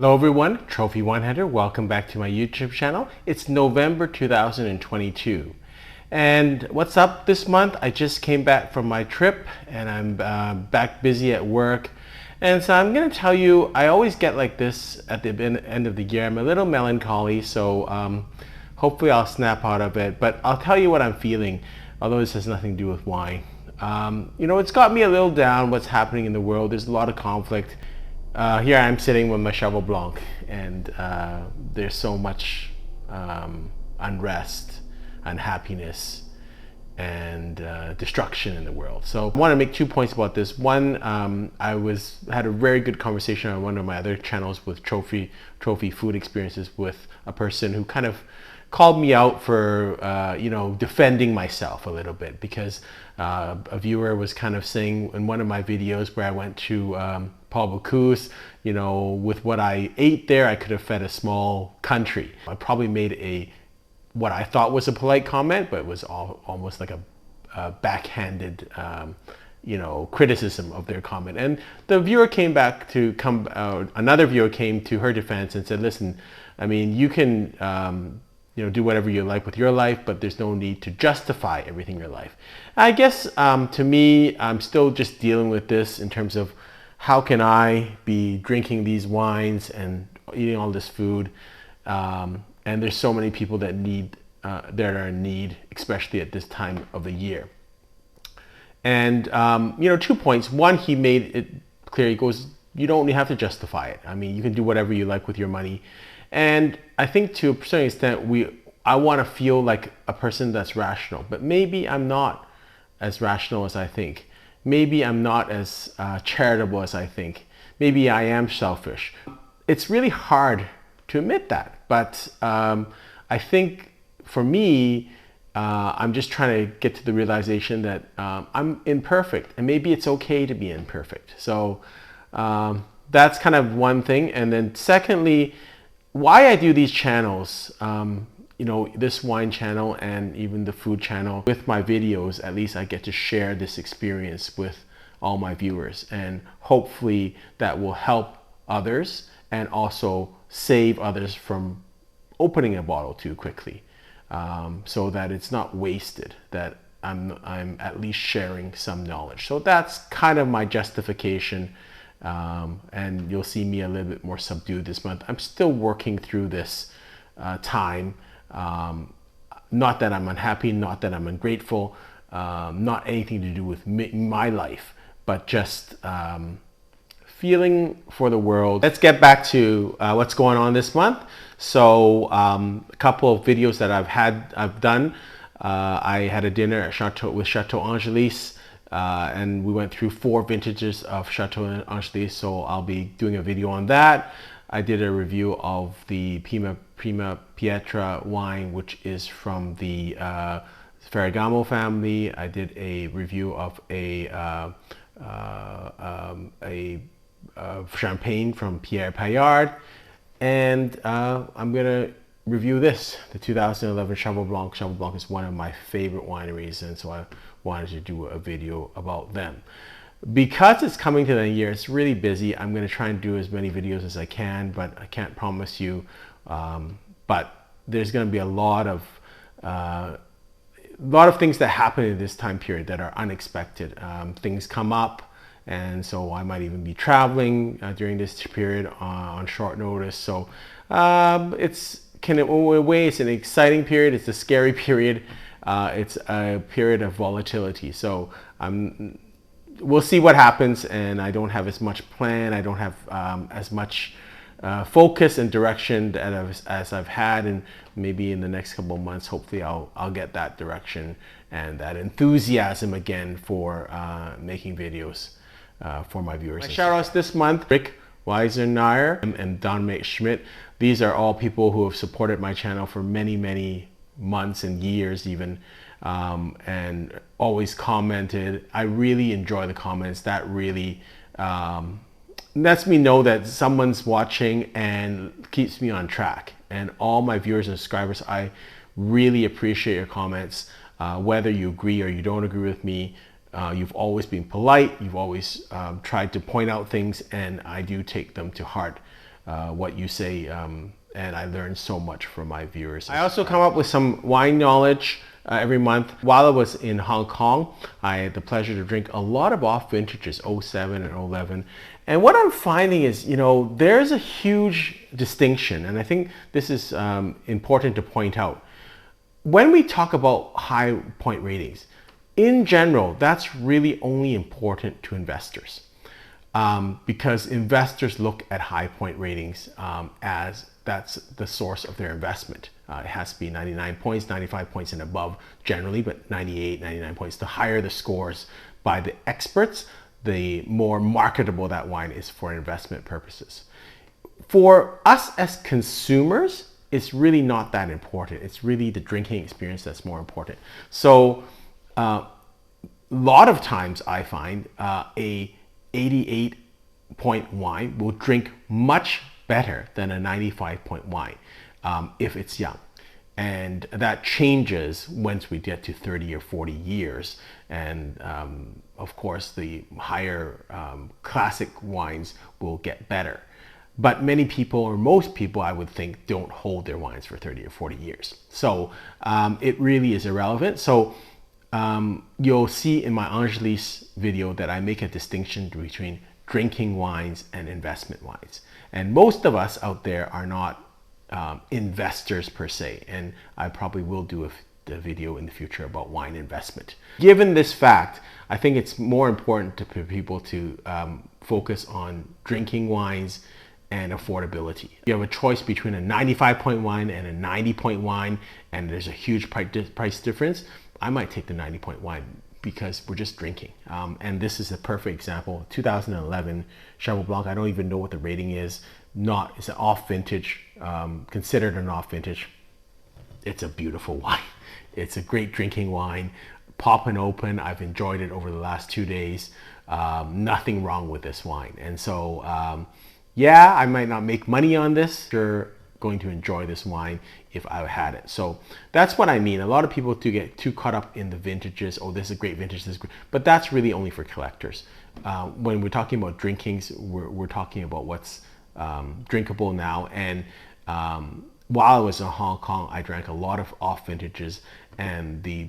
Hello everyone, Trophy Wine Hunter. Welcome back to my YouTube channel. It's November 2022. And what's up this month? I just came back from my trip and I'm back busy at work. And so I'm going to tell you, I always get like this at the end of the year. I'm a little melancholy, so hopefully I'll snap out of it. But I'll tell you what I'm feeling, although this has nothing to do with wine. It's got me a little down what's happening in the world. There's a lot of conflict. Here I am sitting with my Cheval Blanc, and there's so much unrest, unhappiness, and destruction in the world. So I want to make 2 points about this. One, I had a very good conversation on one of my other channels with Trophy Food Experiences with a person who kind of called me out for defending myself a little bit, because a viewer was kind of saying in one of my videos where I went to Paul Bocuse, with what I ate there, I could have fed a small country. I probably made what I thought was a polite comment, but it was almost like a backhanded criticism of their comment. And the viewer another viewer came to her defense and said, listen, I mean, you can do whatever you like with your life, but there's no need to justify everything in your life. I guess to me, I'm still just dealing with this in terms of how can I be drinking these wines and eating all this food, and there's so many people that are in need, especially at this time of the year. And 2 points. One, he made it clear. He goes, you don't have to justify it. I mean, you can do whatever you like with your money. And I think to a certain extent, I want to feel like a person that's rational, but maybe I'm not as rational as I think. Maybe I'm not as charitable as I think. Maybe I am selfish. It's really hard to admit that, but I think for me, I'm just trying to get to the realization that I'm imperfect, and maybe it's okay to be imperfect. So that's kind of one thing. And then secondly, why I do these channels, this wine channel and even the food channel, with my videos, at least I get to share this experience with all my viewers, and hopefully that will help others and also save others from opening a bottle too quickly, so that it's not wasted, that I'm at least sharing some knowledge. So that's kind of my justification. And you'll see me a little bit more subdued this month. I'm still working through this time. Not that I'm unhappy, not that I'm ungrateful, not anything to do with my life, but just feeling for the world. Let's get back to what's going on this month. So a couple of videos that I've done. I had a dinner at with Chateau Angelis. And we went through 4 vintages of Chateau Angelis, so I'll be doing a video on that. I did a review of the Prima Pietra wine, which is from the Ferragamo family. I did a review of a champagne from Pierre Paillard, and I'm gonna review this, the 2011 Cheval Blanc. Cheval Blanc is one of my favorite wineries, and so I wanted to do a video about them. Because it's coming to the end of the year, it's really busy. I'm going to try and do as many videos as I can, but I can't promise you. But there's going to be a lot of things that happen in this time period that are unexpected. Things come up, and so I might even be traveling during this period on short notice. So in a way, it's an exciting period. It's a scary period. It's a period of volatility. So we'll see what happens, and I don't have as much plan. I don't have as much focus and direction as I've had, and maybe in the next couple of months, hopefully I'll get that direction and that enthusiasm again for making videos for my viewers. My shout outs this month: Rick Weiser and Dominic Schmidt. These are all people who have supported my channel for many months and years even, and always commented. I really enjoy the comments. That really lets me know that someone's watching and keeps me on track. And all my viewers and subscribers, I really appreciate your comments. Whether you agree or you don't agree with me, you've always been polite. You've always tried to point out things, and I do take them to heart. what you say, and I learn so much from my viewers. I also come up with some wine knowledge every month. While I was in Hong Kong, I had the pleasure to drink a lot of off vintages, 07 and 11. And what I'm finding is, there's a huge distinction, and I think this is important to point out. When we talk about high point ratings, in general, that's really only important to investors. Because investors look at high point ratings as that's the source of their investment. It has to be 99 points, 95 points and above generally, but 98, 99 points. The higher the scores by the experts, the more marketable that wine is for investment purposes. For us as consumers, it's really not that important. It's really the drinking experience that's more important. So a lot of times I find a 88 point wine will drink much better than a 95 point wine if it's young. And that changes once we get to 30 or 40 years. And of course, the higher classic wines will get better. But many people, or most people, I would think, don't hold their wines for 30 or 40 years. So it really is irrelevant. So you'll see in my Angelis video that I make a distinction between drinking wines and investment wines. And most of us out there are not investors per se, and I probably will do a video in the future about wine investment. Given this fact, I think it's more important for people to focus on drinking wines and affordability. You have a choice between a 95 point wine and a 90 point wine, and there's a huge price difference. I might take the 90 point wine because we're just drinking. And this is a perfect example. 2011 Cheval Blanc, I don't even know what the rating is. It's an off vintage, considered an off vintage. It's a beautiful wine. It's a great drinking wine. Popping open, I've enjoyed it over the last 2 days. Nothing wrong with this wine. And so, yeah, I might not make money on this. You're going to enjoy this wine if I had it. So that's what I mean. A lot of people do get too caught up in the vintages. Oh, this is a great vintage, this is great. But that's really only for collectors. When we're talking about drinkings, we're talking about what's drinkable now. And while I was in Hong Kong, I drank a lot of off vintages, and the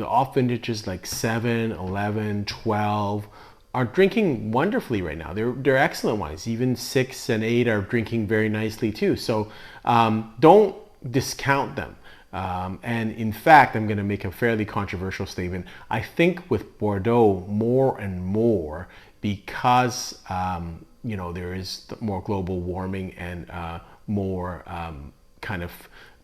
off vintages like 7, 11, 12 are drinking wonderfully right now. They're excellent wines. Even 6 and 8 are drinking very nicely too. So don't discount them. And in fact, I'm going to make a fairly controversial statement. I think with Bordeaux more and more, because there is more global warming and more kind of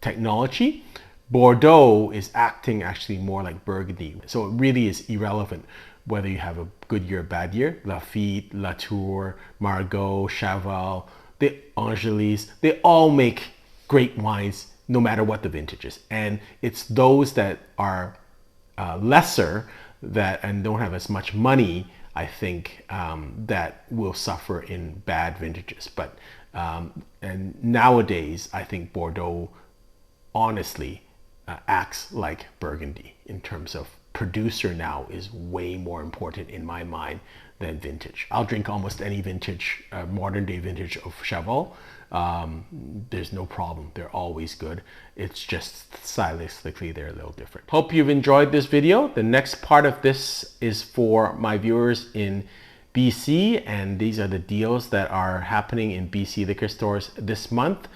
technology, Bordeaux is acting actually more like Burgundy. So it really is irrelevant whether you have a good year or bad year. Lafite, Latour, Margaux, Chaval, the Angelis, they all make great wines no matter what the vintage is. And it's those that are lesser and don't have as much money, I think, that will suffer in bad vintages. But and nowadays, I think Bordeaux honestly acts like Burgundy in terms of producer now is way more important in my mind than vintage. I'll drink almost any vintage, modern day vintage of Cheval. There's no problem. They're always good. It's just stylistically they're a little different. Hope you've enjoyed this video. The next part of this is for my viewers in BC, and these are the deals that are happening in BC liquor stores this month.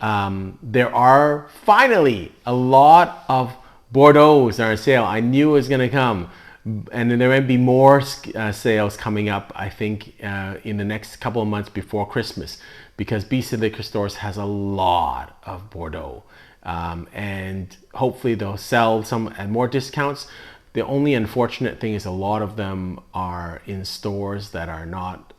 There are finally a lot of Bordeaux's are on sale. I knew it was going to come, and then there might be more sales coming up, I think, in the next couple of months before Christmas, because BC Liquor Stores has a lot of Bordeaux, and hopefully they'll sell some at more discounts. The only unfortunate thing is a lot of them are in stores that are not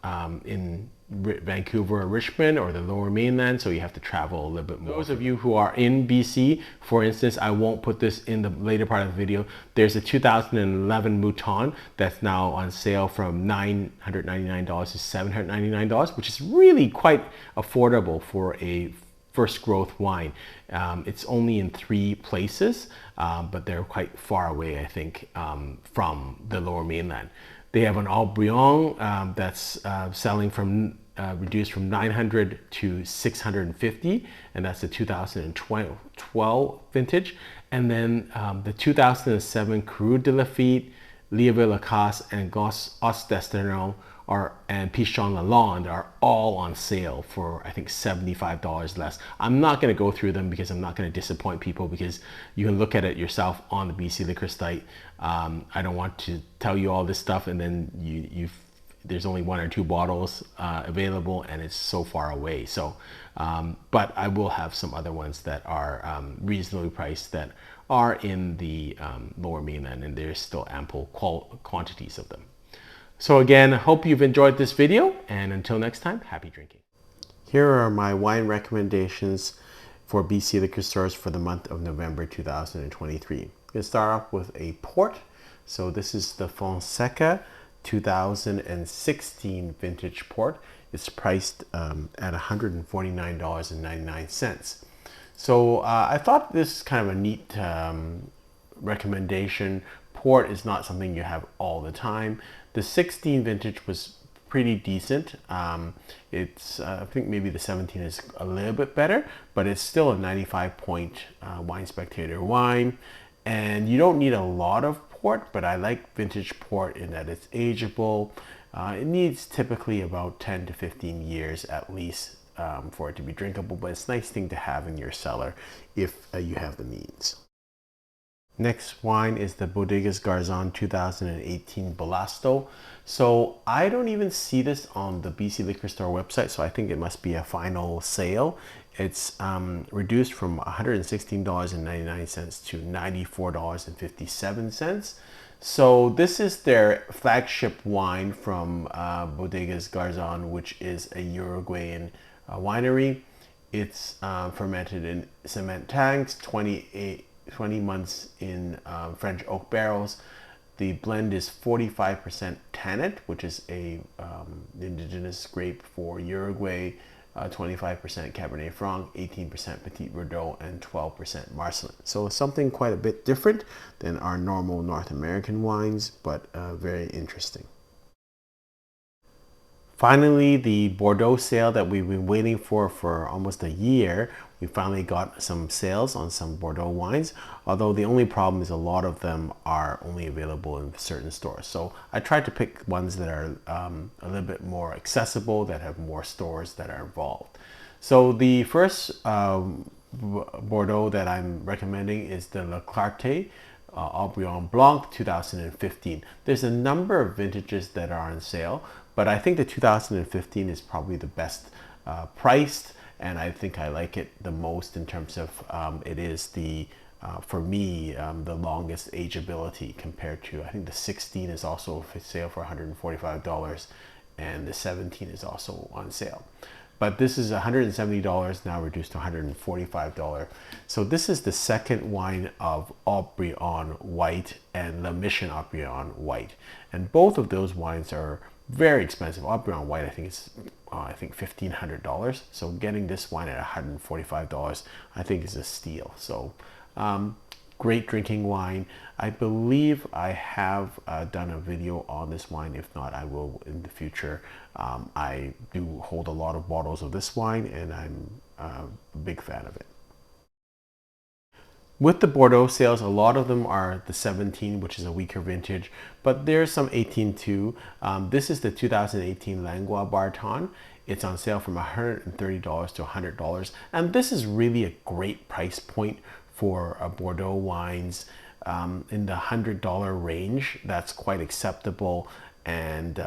in Vancouver or Richmond or the Lower Mainland, so you have to travel a little bit more. Those of you who are in BC, for instance, I won't put this in the later part of the video. There's a 2011 Mouton that's now on sale from $999 to $799, which is really quite affordable for a first growth wine. It's only in 3 places, but they're quite far away, I think, from the Lower Mainland. They have an Haut-Brion that's selling from reduced from 900 to 650, and that's the 2012 vintage. And then the 2007 Cru de Lafitte, Liévin Lacoste, and Gosse Os d'Esterno and Pichon Lalonde are all on sale for, I think, $75 less. I'm not going to go through them because I'm not going to disappoint people, because you can look at it yourself on the BC Liquor site. I don't want to tell you all this stuff and then there's only 1 or 2 bottles available and it's so far away. So, but I will have some other ones that are reasonably priced that are in the lower mainland, and there's still ample quantities of them. So again, I hope you've enjoyed this video, and until next time, happy drinking. Here are my wine recommendations for BC liquor stores for the month of November 2023. I'm going to start off with a port. So this is the Fonseca 2016 vintage port. It's priced at $149.99. So I thought this is kind of a neat recommendation. Port is not something you have all the time. The 16 vintage was pretty decent. It's I think maybe the 17 is a little bit better, but it's still a 95-point Wine Spectator wine. And you don't need a lot of port, but I like vintage port in that it's ageable. It needs typically about 10 to 15 years at least for it to be drinkable, but it's a nice thing to have in your cellar if you have the means. Next wine is the Bodegas Garzon 2018 Balasto. So I don't even see this on the BC Liquor Store website, so I think it must be a final sale. It's reduced from $116.99 to $94.57. So this is their flagship wine from Bodegas Garzon, which is a Uruguayan winery. It's fermented in cement tanks, 20 months in French oak barrels. The blend is 45% Tannet, which is a indigenous grape for Uruguay, 25% Cabernet Franc, 18% Petit Verdot, and 12% Marcelin. So something quite a bit different than our normal North American wines, but very interesting. Finally, the Bordeaux sale that we've been waiting for almost a year. We finally got some sales on some Bordeaux wines, although the only problem is a lot of them are only available in certain stores. So I tried to pick ones that are a little bit more accessible, that have more stores that are involved. So the first Bordeaux that I'm recommending is the Le Clarté Haut-Brion Blanc 2015. There's a number of vintages that are on sale, but I think the 2015 is probably the best priced, and I think I like it the most in terms of it is the, for me, the longest ageability compared to, I think the 16 is also for sale for $145, and the 17 is also on sale. But this is $170 now reduced to $145. So this is the second wine of Haut-Brion White and Le Mission Haut-Brion White. And both of those wines are very expensive. Haut-Brion White, I think it's $1,500. So getting this wine at $145, I think is a steal. So great drinking wine. I believe I have done a video on this wine. If not, I will in the future. I do hold a lot of bottles of this wine, and I'm a big fan of it. With the Bordeaux sales, a lot of them are the 17, which is a weaker vintage, but there's some 18 too. This is the 2018 Langlois Barton. It's on sale from $130 to $100, and this is really a great price point for Bordeaux wines in the $100 range. That's quite acceptable, and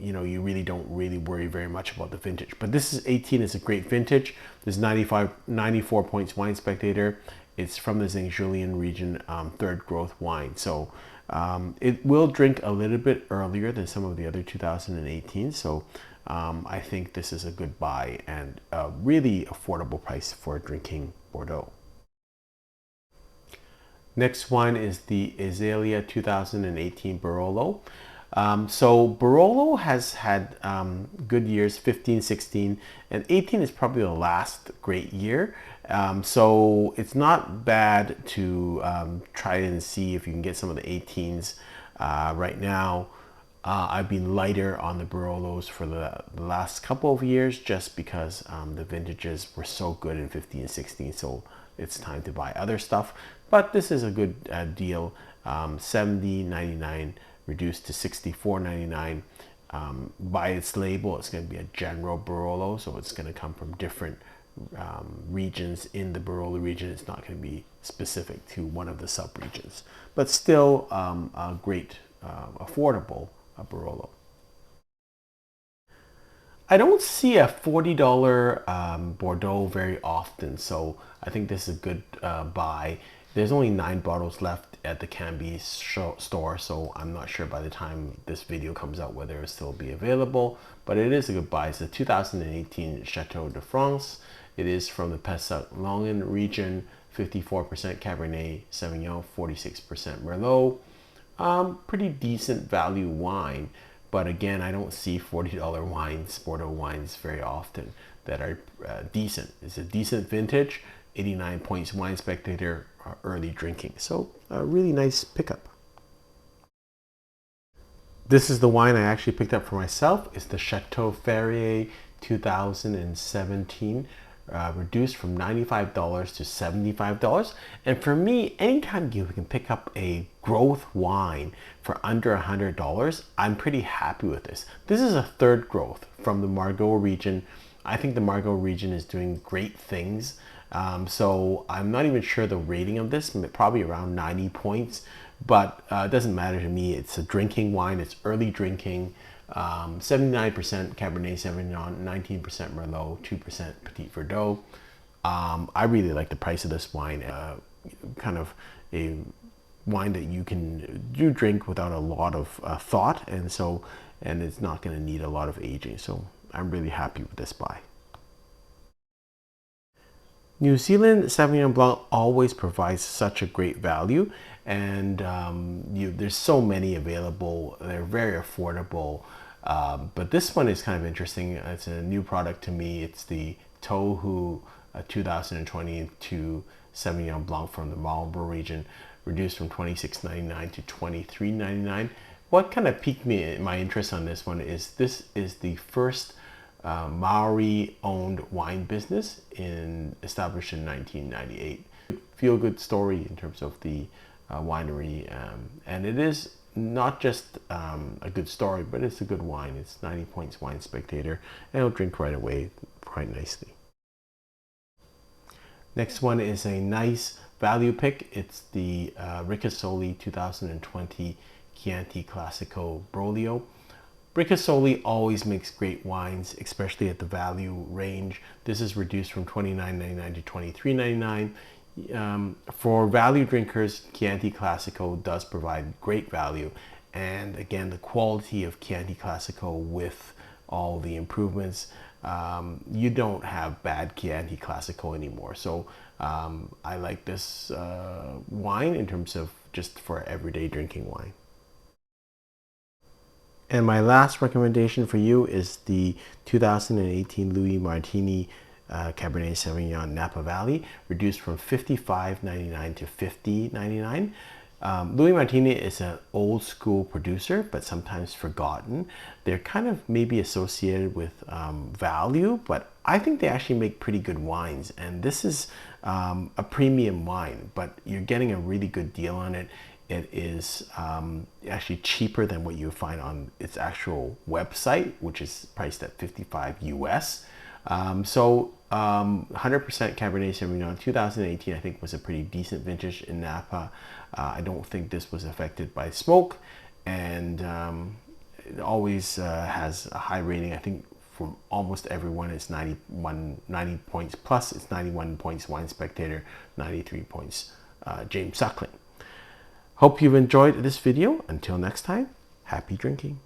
you know, you really don't worry very much about the vintage. But this is 18 is a great vintage. There's 94 points Wine Spectator. It's from the Saint-Julien region, third growth wine. So it will drink a little bit earlier than some of the other 2018. So I think this is a good buy and a really affordable price for drinking Bordeaux. Next one is the Azalea 2018 Barolo. So Barolo has had good years, 15, 16, and 18 is probably the last great year. So it's not bad to try and see if you can get some of the 18s right now. I've been lighter on the Barolos for the last couple of years just because the vintages were so good in 15 and 16, so it's time to buy other stuff. But this is a good deal, $70.99 reduced to $64.99. By its label, it's going to be a general Barolo, so it's going to come from different regions in the Barolo region. It's not going to be specific to one of the sub-regions, but still a great, affordable Barolo. I don't see a $40 Bordeaux very often, so I think this is a good buy. There's only 9 bottles left at the Canby store, so I'm not sure by the time this video comes out whether it'll still be available, but it is a good buy. It's a 2018 Chateau de France. It is from the Pessac-Longan region, 54% Cabernet Sauvignon, 46% Merlot. Pretty decent value wine, but again, I don't see $40 wines, Bordeaux wines very often that are decent. It's a decent vintage, 89 points Wine Spectator, early drinking. So a really nice pickup. This is the wine I actually picked up for myself. It's the Chateau Ferrier 2017, reduced from $95 to $75. And for me, anytime you can pick up a growth wine for under $100, I'm pretty happy with this. This is a third growth from the Margaux region. I think the Margaux region is doing great things. So I'm not even sure the rating of this, probably around 90 points, but it doesn't matter to me. It's a drinking wine, it's early drinking, 79% Cabernet Sauvignon, 19% Merlot, 2% Petit Verdot. I really like the price of this wine, kind of a wine that you can drink without a lot of thought, and it's not going to need a lot of aging. So I'm really happy with this buy. New Zealand Sauvignon Blanc always provides such a great value, and there's so many available. They're very affordable, but this one is kind of interesting. It's a new product to me. It's the Tohu 2022 Sauvignon Blanc from the Marlborough region, reduced from $26.99 to $23.99. What kind of piqued my interest on this one is the first Maori-owned wine business established in 1998. Feel good story in terms of the winery, and it is not just a good story, but it's a good wine. It's 90 points Wine Spectator, and it'll drink right away quite nicely. Next one is a nice value pick. It's the Ricasoli 2020 Chianti Classico Broglio. Ricasoli always makes great wines, especially at the value range. This is reduced from $29.99 to $23.99. For value drinkers, Chianti Classico does provide great value. And again, the quality of Chianti Classico with all the improvements, you don't have bad Chianti Classico anymore. So I like this wine in terms of just for everyday drinking wine. And my last recommendation for you is the 2018 Louis Martini Cabernet Sauvignon Napa Valley, reduced from $55.99 to $50.99. Louis Martini is an old school producer, but sometimes forgotten. They're kind of maybe associated with value, but I think they actually make pretty good wines. And this is a premium wine, but you're getting a really good deal on it. It is actually cheaper than what you find on its actual website, which is priced at $55 US. 100% Cabernet Sauvignon 2018, I think, was a pretty decent vintage in Napa. I don't think this was affected by smoke, and it always has a high rating. I think from almost everyone, it's 90 points plus. It's 91 points Wine Spectator, 93 points James Suckling. Hope you've enjoyed this video. Until next time, happy drinking.